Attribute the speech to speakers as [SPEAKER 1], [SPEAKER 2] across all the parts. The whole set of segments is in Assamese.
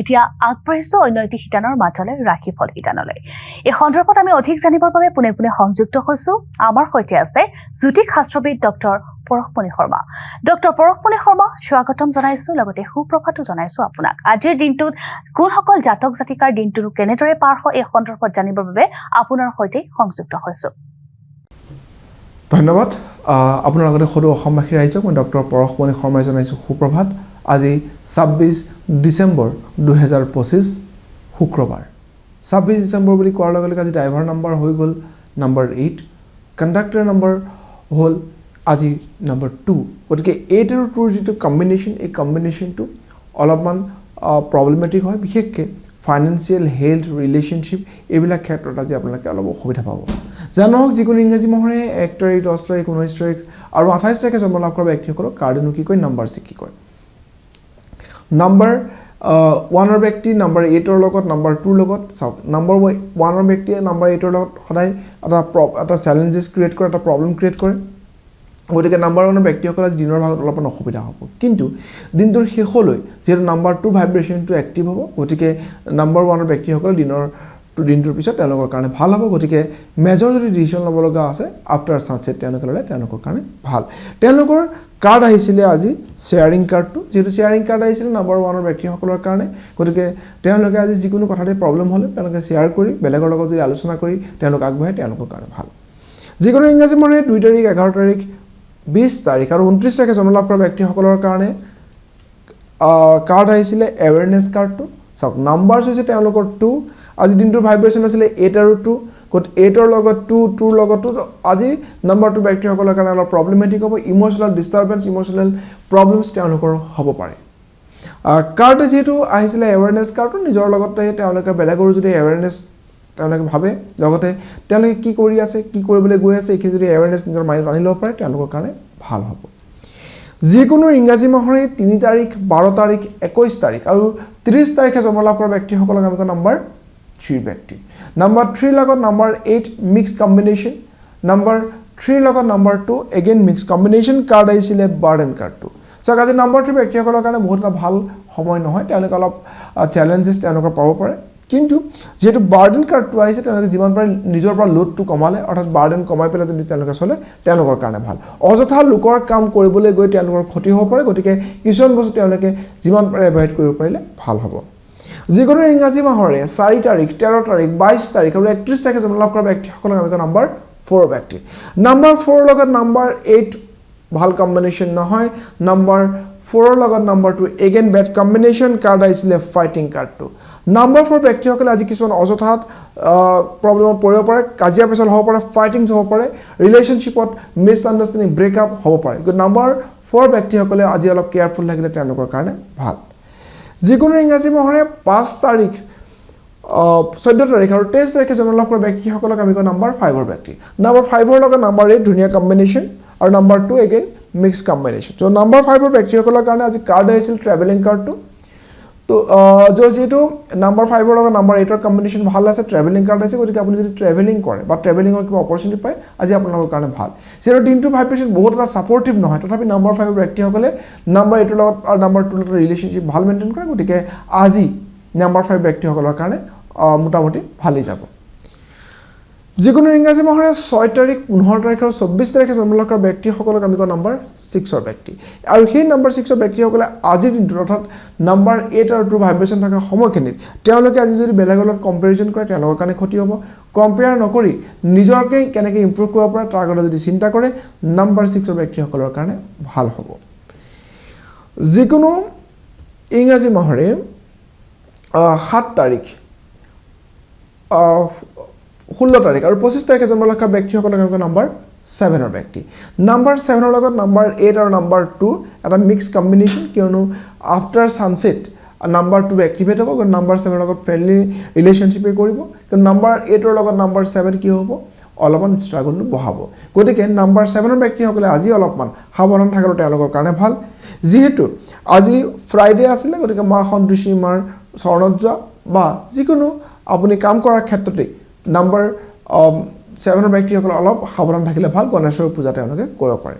[SPEAKER 1] এতিয়া আগবাঢ়িছোঁ অন্য এটি শিতানৰ মাজলৈ ৰাশিফল শিতানলৈ। এই সন্দৰ্ভত আমি অধিক জানিবৰ বাবে পোনে পোনে সংযুক্ত হৈছোঁ। আমাৰ সৈতে আছে জ্যোতিষ শাস্ত্ৰবিদ ডক্টৰ পৰশমণি শৰ্মা। ডক্টৰ পৰশমণি শৰ্মা, স্বাগতম জনাইছোঁ, লগতে সুপ্ৰভাতো জনাইছোঁ আপোনাক। আজিৰ দিনটোত কোনসকল জাতক জাতিকাৰ দিনটো কেনেদৰে পাৰ হয় এই সন্দৰ্ভত জানিবৰ বাবে আপোনাৰ সৈতে সংযুক্ত হৈছোঁ।
[SPEAKER 2] ধন্যবাদ। আপোনাৰ লগতে সৰু অসমবাসী ৰাইজক মই ডক্টৰ পৰশমণি শৰ্মাই জনাইছোঁ সুপ্ৰভাত। আজি 26 ডিচেম্বৰ 2025 শুক্ৰবাৰ। 26 ডিচেম্বৰ বুলি কোৱাৰ লগে লগে আজি ড্ৰাইভাৰ নম্বৰ হৈ গ'ল নম্বৰ 8, কণ্ডাক্টৰ নম্বৰ হ'ল আজি নম্বৰ 2। গতিকে 8 আৰু 2ৰ যিটো কম্বিনেশ্যন, এই কম্বিনেশ্যনটো অলপমান প্ৰব্লেমেটিক হয়, বিশেষকৈ ফাইনেন্সিয়েল, হেল্থ, ৰিলেশ্যনশ্বিপ এইবিলাক ক্ষেত্ৰত আজি আপোনালোকে অলপ অসুবিধা পাব। জানো হওক, যিকোনো ইংৰাজী মাহৰে 1 তাৰিখ, 10 তাৰিখ, 19 তাৰিখ আৰু 28 তাৰিখে জন্ম লাভ কৰা ব্যক্তিসকলক কাৰ্ডেনো কি কয়, নাম্বাৰ চিক কি কয়। নাম্বাৰ 1ৰ ব্যক্তি নাম্বাৰ 8ৰ লগত, নাম্বাৰ 2ৰ লগত চাওক। নাম্বাৰ 1ৰ ব্যক্তিয়ে নাম্বাৰ 8ৰ লগত সদায় এটা চেলেঞ্জেছ ক্ৰিয়েট কৰে, এটা প্ৰব্লেম ক্ৰিয়েট কৰে। গতিকে নাম্বাৰ 1ৰ ব্যক্তিসকল আজি দিনৰ ভাগত অলপমান অসুবিধা হ'ব, কিন্তু দিনটোৰ শেষলৈ যিহেতু নাম্বাৰ 2 ভাইব্ৰেশ্যনটো এক্টিভ হ'ব, গতিকে নাম্বাৰ 1ৰ ব্যক্তিসকল দিনটোৰ পিছত তেওঁলোকৰ কাৰণে ভাল হ'ব। গতিকে মেজৰ যদি ডিচিশ্যন ল'ব লগা আছে আফটাৰ ছানছেট তেওঁলোকে ল'লে তেওঁলোকৰ কাৰণে ভাল। তেওঁলোকৰ কাৰ্ড আহিছিলে আজি শ্বেয়াৰিং কাৰ্ডটো, যিহেতু শ্বেয়াৰিং কাৰ্ড আহিছিলে নাম্বাৰ 1ৰ ব্যক্তিসকলৰ কাৰণে। গতিকে তেওঁলোকে আজি যিকোনো কথাতে প্ৰব্লেম হ'লে তেওঁলোকে শ্বেয়াৰ কৰি, বেলেগৰ লগত যদি আলোচনা কৰি তেওঁলোক আগবঢ়ায় তেওঁলোকৰ কাৰণে ভাল। যিকোনো ইংৰাজী মাহৰ 2 তাৰিখ, 11 তাৰিখ, 20 তাৰিখ আৰু 29 তাৰিখে জন্ম লাভ কৰা ব্যক্তিসকলৰ কাৰণে কাৰ্ড আহিছিলে এৱেৰনেছ কাৰ্ডটো। চাওক, নাম্বাৰছ হৈছে তেওঁলোকৰ 2। আজি দিনটোৰ ভাইব্ৰেশ্যন আছিলে 8 আৰু 2, গতিকে 8ৰ লগত 2, 2ৰ লগত 2। আজি নাম্বাৰ 2 ব্যক্তিসকলৰ কাৰণে অলপ প্ৰব্লেমেটিক হ'ব, ইম'চনেল ডিষ্টাৰ্বেঞ্চ, ইম'চনেল প্ৰব্লেমছ তেওঁলোকৰ হ'ব পাৰে। কাৰ্ড যিহেতু আহিছিলে এৱেৰনেছ কাৰ্ডটো, নিজৰ লগতে তেওঁলোকে বেলেগৰো যদি এৱেৰনেছ তেওঁলোকে ভাবে, লগতে তেওঁলোকে কি কৰি আছে, কি কৰিবলৈ গৈ আছে, এইখিনি যদি এৱেৰনেছ নিজৰ মাইণ্ডত আনি ল'ব পাৰে তেওঁলোকৰ কাৰণে ভাল হ'ব। যিকোনো ইংৰাজী মাহৰে 3 তাৰিখ, 12 তাৰিখ, 21 তাৰিখ আৰু 30 তাৰিখে জন্ম লাভ কৰা ব্যক্তিসকলক আমি কওঁ নাম্বাৰ 3 ব্যক্তি। নাম্বাৰ 3ৰ লগত নাম্বাৰ 8 মিক্স কম্বিনেশ্যন, নাম্বাৰ 3ৰ লগত number 2 again mix combination. Card আহিছিলে বাৰ্ডেন কাৰ্ডটো। চাওক, আজি নাম্বাৰ 3 ব্যক্তিসকলৰ কাৰণে বহুত এটা ভাল সময় নহয়, তেওঁলোকে অলপ চেলেঞ্জেছ তেওঁলোকৰ পাব পাৰে। কিন্তু যিহেতু বাৰ্ডেন কাৰ্ডটো আহিছে, তেওঁলোকে যিমান পাৰে নিজৰ পৰা লোডটো কমালে, অৰ্থাৎ বাৰ্ডেন কমাই পেলাই যদি তেওঁলোকে চলে তেওঁলোকৰ কাৰণে ভাল। অযথা লোকৰ কাম কৰিবলৈ গৈ তেওঁলোকৰ ক্ষতি হ'ব পাৰে, গতিকে কিছুমান বস্তু তেওঁলোকে যিমান পাৰে এভইড কৰিব পাৰিলে ভাল হ'ব। যিকোনো ইংৰাজী মাহৰে 4 তাৰিখ, 13 তাৰিখ, 22 তাৰিখ আৰু 31 তাৰিখে জন্ম লাভ কৰা ব্যক্তিসকলক আমি কওঁ নাম্বাৰ 4 ব্যক্তি। নাম্বাৰ 4ৰ লগত নাম্বাৰ 8 ভাল কম্বিনেশ্যন নহয়। নাম্বাৰ 4ৰ লগত number 2 again bed combination. Card আহিছিলে ফাইটিং কাৰ্ডটো। নাম্বাৰ 4 ব্যক্তিসকলে আজি কিছুমান অযথাত প্ৰব্লেমত পৰিব পাৰে, কাজিয়া পেচাল হ'ব পাৰে, ফাইটিংছ হ'ব পাৰে, ৰিলেশ্যনশ্বিপত মিছআণ্ডাৰষ্টেণ্ডিং, ব্ৰেকআপ হ'ব পাৰে। গতিকে নাম্বাৰ 4 ব্যক্তিসকলে আজি অলপ কেয়াৰফুল থাকিলে তেওঁলোকৰ কাৰণে ভাল। যিকোনো ইংৰাজী মাহৰে 5 তাৰিখ, 14 তাৰিখ আৰু 23 তাৰিখে জন্ম লাভ কৰা ব্যক্তিসকলক আমি কওঁ নাম্বাৰ 5ৰ ব্যক্তি। নাম্বাৰ 5ৰ লগত নাম্বাৰ 8 ধুনীয়া কম্বিনেশ্যন আৰু নাম্বাৰ 2 এগেইন মিক্স কম্বিনেশ্যন। ত' নাম্বাৰ 5ৰ ব্যক্তিসকলৰ কাৰণে আজি কাৰ্ড আহিছিল ট্ৰেভেলিং কাৰ্ডটো। তো যিহেতু নাম্বাৰ 5ৰ লগত নাম্বাৰ 8ৰ কম্বিনেশ্যন ভাল আছে, ট্ৰেভেলিং কাৰ্ড আছে, গতিকে আপুনি যদি ট্ৰেভেলিং কৰে বা ট্ৰেভেলিঙৰ কিবা অপৰচুনিটি পায় আজি আপোনালোকৰ কাৰণে ভাল। যিহেতু দিনটোৰ ভাইব্ৰেশ্যন বহুত এটা ছাপৰ্টিভ নহয়, তথাপি নাম্বাৰ 5ৰ ব্যক্তিসকলে নাম্বাৰ 8ৰ লগত আৰু নাম্বাৰ 2ৰ লগত ৰিলেশ্যনশ্বিপ ভাল মেইনটেইন কৰে, গতিকে আজি নাম্বাৰ 5 ব্যক্তিসকলৰ কাৰণে মোটামুটি ভালেই যাব। যিকোনো ইংৰাজী মাহৰে 6 তাৰিখ, 15 তাৰিখ আৰু 24 তাৰিখে জন্ম লাভ কৰা ব্যক্তিসকলক আমি কওঁ নাম্বাৰ 6ৰ ব্যক্তি। আৰু সেই নাম্বাৰ 6ৰ ব্যক্তিসকলে আজিৰ দিনটোত অৰ্থাৎ নাম্বাৰ 8 আৰু 2 ভাইব্ৰেশ্যন থকা সময়খিনিত তেওঁলোকে আজি যদি বেলেগৰ লগত কম্পেৰিজন কৰে তেওঁলোকৰ কাৰণে ক্ষতি হ'ব। কম্পেয়াৰ নকৰি নিজকে কেনেকৈ ইম্প্ৰুভ কৰিব পাৰে তাৰ কথা যদি চিন্তা কৰে নাম্বাৰ 6ৰ ব্যক্তিসকলৰ কাৰণে ভাল হ'ব। যিকোনো ইংৰাজী মাহৰে 7 তাৰিখ, 16 তাৰিখ আৰু 25 তাৰিখে জন্ম লাভ কৰা ব্যক্তিসকলক আমি নাম্বাৰ 7ৰ ব্যক্তি। নাম্বাৰ 7ৰ লগত নাম্বাৰ 8 আৰু নাম্বাৰ 2 এটা মিক্স কম্বিনেশ্যন, কিয়নো আফটাৰ ছানছেট নাম্বাৰ 2 এক্টিভেট হ'ব, কিন্তু নাম্বাৰ 7ৰ লগত ফ্ৰেণ্ডলি ৰিলেশ্যনশ্বিপে কৰিব, কিন্তু নাম্বাৰ 8ৰ লগত নাম্বাৰ 7 কি হ'ব, অলপমান ষ্ট্ৰাগলটো বঢ়াব। গতিকে নাম্বাৰ 7ৰ ব্যক্তিসকলে আজি অলপমান সাৱধান থকাটো তেওঁলোকৰ কাৰণে ভাল। যিহেতু আজি ফ্ৰাইডে আছিলে, গতিকে মা সন্তোষী মাৰ চৰণত যোৱা বা যিকোনো আপুনি কাম কৰাৰ ক্ষেত্ৰতে নাম্বাৰ 7ৰ ব্যক্তিসকলে অলপ সাৱধান থাকিলে ভাল। গণেশৰ পূজা তেওঁলোকে কৰিব পাৰে।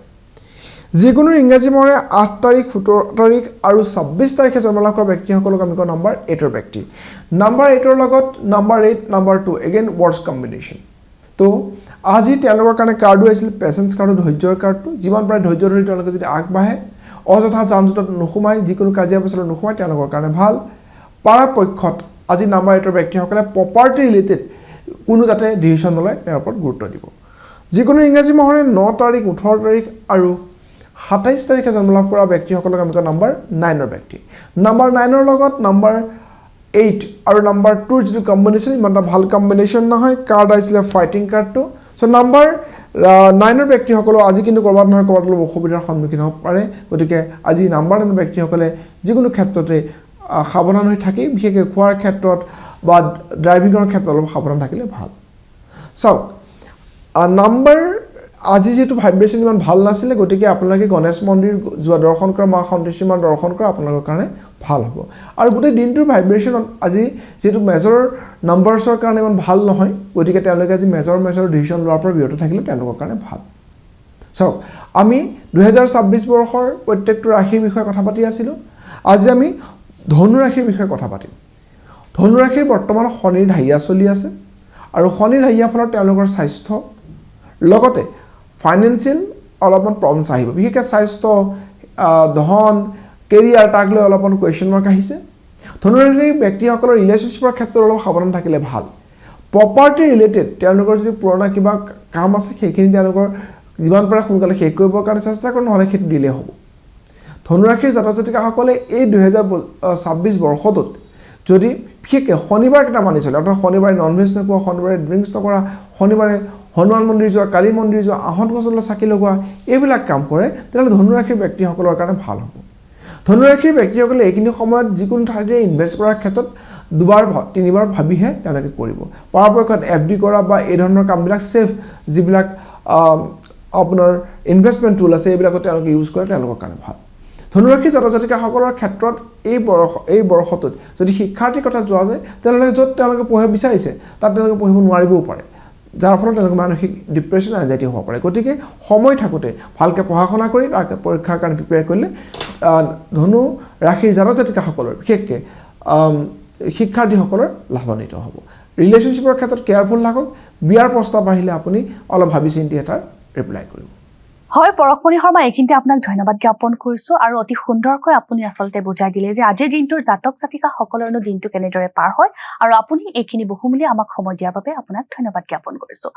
[SPEAKER 2] যিকোনো ইংৰাজী মাহৰে 8 তাৰিখ 17 তাৰিখ আৰু 26 তাৰিখে জন্ম লাভ কৰা ব্যক্তিসকলক আমি কওঁ নাম্বাৰ 8ৰ ব্যক্তি নাম্বাৰ 8ৰ লগত number 8 number 2 again words combination তো আজি তেওঁলোকৰ কাৰণে কাৰ্ডো আহিছিল পেচেঞ্চ কাৰ্ডো ধৈৰ্যৰ কাৰ্ডটো যিমান পাৰে ধৈৰ্য ধৰি তেওঁলোকে যদি আগবাঢ়ে অযথা যান-জঁটত নোসোমাই যিকোনো কাজিয়া পেচালত নোসোমাই তেওঁলোকৰ কাৰণে ভাল পৰাপক্ষত আজি নাম্বাৰ 8ৰ ব্যক্তিসকলে প্ৰপাৰ্টি ৰিলেটেড কোনো যাতে ডিচিশ্যন নলয় তাৰ ওপৰত গুৰুত্ব দিব যিকোনো ইংৰাজী মাহৰে 9 তাৰিখ 18 তাৰিখ আৰু 27 তাৰিখে জন্ম লাভ কৰা ব্যক্তিসকলক আমি কওঁ নাম্বাৰ 9ৰ ব্যক্তি নাম্বাৰ 9ৰ লগত নাম্বাৰ 8 আৰু নাম্বাৰ 2ৰ যিটো কম্বিনেশ্যন ইমান এটা ভাল কম্বিনেশ্যন নহয় কাৰ্ড আহিছিলে ফাইটিং কাৰ্ডটো চ' নাম্বাৰ 9ৰ ব্যক্তিসকলেও আজি কিন্তু ক'ৰবাত নহয় ক'ৰবাত অলপ অসুবিধাৰ সন্মুখীন হ'ব পাৰে গতিকে আজি নাম্বাৰ 9ৰ ব্যক্তিসকলে যিকোনো ক্ষেত্ৰতে সাৱধান হৈ থাকি বিশেষকৈ খোৱাৰ ক্ষেত্ৰত বা ড্ৰাইভিঙৰ ক্ষেত্ৰত অলপ সাৱধান থাকিলে ভাল চাওক নাম্বাৰ আজি যেহেতু ভাইব্ৰেশ্যন ইমান ভাল নাছিলে গতিকে আপোনালোকে গণেশ মন্দিৰ যোৱা দৰ্শন কৰা মা সন্তোষী মাৰ দৰ্শন কৰা আপোনালোকৰ কাৰণে ভাল হ'ব আৰু গোটেই দিনটোৰ ভাইব্ৰেশ্যনত আজি যেহেতু মেজৰ নাম্বাৰ্ছৰ কাৰণে ইমান ভাল নহয় গতিকে তেওঁলোকে আজি মেজৰ ডিচিশ্যন লোৱাৰ পৰা বিৰত থাকিলে তেওঁলোকৰ কাৰণে ভাল চাওক আমি 2026 বৰ্ষৰ প্ৰত্যেকটো ৰাশিৰ বিষয়ে কথা পাতি আছিলোঁ আজি আমি ধনু ৰাশিৰ বিষয়ে কথা পাতিম ধনু ৰাশিৰ বৰ্তমান শনিৰ ঢাইয়া চলি আছে আৰু শনিৰ ঢাইয়া ফলত তেওঁলোকৰ স্বাস্থ্য লগতে ফাইনেন্সিয়েল অলপমান প্ৰব্লেমছ আহিব বিশেষকৈ স্বাস্থ্য ধন কেৰিয়াৰ তাক লৈ অলপমান কুৱেশ্যন মাৰ্ক আহিছে ধনুৰাশিৰ ব্যক্তিসকলৰ ৰিলেশ্যনশ্বিপৰ ক্ষেত্ৰত অলপ সাৱধান থাকিলে ভাল প্ৰপাৰ্টি ৰিলেটেড তেওঁলোকৰ যদি পুৰণা কিবা কাম আছে সেইখিনি তেওঁলোকৰ যিমান পাৰে সোনকালে শেষ কৰিবৰ কাৰণে চেষ্টা কৰক নহ'লে সেইটো দিলে হ'ব ধনুৰাশিৰ জাতক জাতিকাসকলে এই 2026 বৰ্ষটোত যদি বিশেষকৈ শনিবাৰ কেইটা মানি চলে অৰ্থাৎ শনিবাৰে ননভেজ নোখোৱা শনিবাৰে ড্ৰিংকছ নকৰা শনিবাৰে হনুমান মন্দিৰ যোৱা কালী মন্দিৰ যোৱা আহত গছলৈ চাকি লগোৱা এইবিলাক কাম কৰে তেতিয়াহ'লে ধনুৰাশিৰ ব্যক্তিসকলৰ কাৰণে ভাল হ'ব ধনুৰাশিৰ ব্যক্তিসকলে এইখিনি সময়ত যিকোনো ঠাইতে ইনভেষ্ট কৰাৰ ক্ষেত্ৰত দুবাৰ তিনিবাৰ ভাবিহে তেওঁলোকে কৰিব পৰাপক্ষত FD কৰা বা এই ধৰণৰ কামবিলাক ছেফ যিবিলাক আপোনাৰ ইনভেষ্টমেণ্ট টুল আছে এইবিলাকত তেওঁলোকে ইউজ কৰে তেওঁলোকৰ কাৰণে ভাল ধনুৰাশিৰ জাতক জাতিকাসকলৰ ক্ষেত্ৰত এই বৰ্ষটোত যদি শিক্ষাৰ্থীৰ কথা যোৱা যায় তেওঁলোকে য'ত তেওঁলোকে পঢ়িব বিচাৰিছে তাত তেওঁলোকে পঢ়িব নোৱাৰিবও পাৰে যাৰ ফলত তেওঁলোকে মানসিক ডিপ্ৰেশ্যন এনজাইটি হ'ব পাৰে গতিকে সময় থাকোঁতে ভালকৈ পঢ়া শুনা কৰি তাৰ পৰীক্ষাৰ কাৰণে প্ৰিপেয়াৰ কৰিলে ধনু ৰাশিৰ জাতক জাতিকাসকলৰ বিশেষকৈ শিক্ষাৰ্থীসকলৰ লাভান্বিত হ'ব ৰিলেশ্যনশ্বিপৰ ক্ষেত্ৰত কেয়াৰফুল থাকক বিয়াৰ প্ৰস্তাৱ আহিলে আপুনি অলপ ভাবি চিন্তি এটাৰ ৰিপ্লাই কৰিব
[SPEAKER 1] হয় পৰশমণি শৰ্মা এইখিনিতে আপোনাক ধন্যবাদ জ্ঞাপন কৰিছোঁ আৰু অতি সুন্দৰকৈ আপুনি আচলতে বুজাই দিলে যে আজিৰ দিনটোৰ জাতক জাতিকাসকলৰনো দিনটো কেনেদৰে পাৰ হয় আৰু আপুনি এইখিনি বহুমূলীয়া আমাক সময় দিয়াৰ বাবে আপোনাক ধন্যবাদ জ্ঞাপন কৰিছোঁ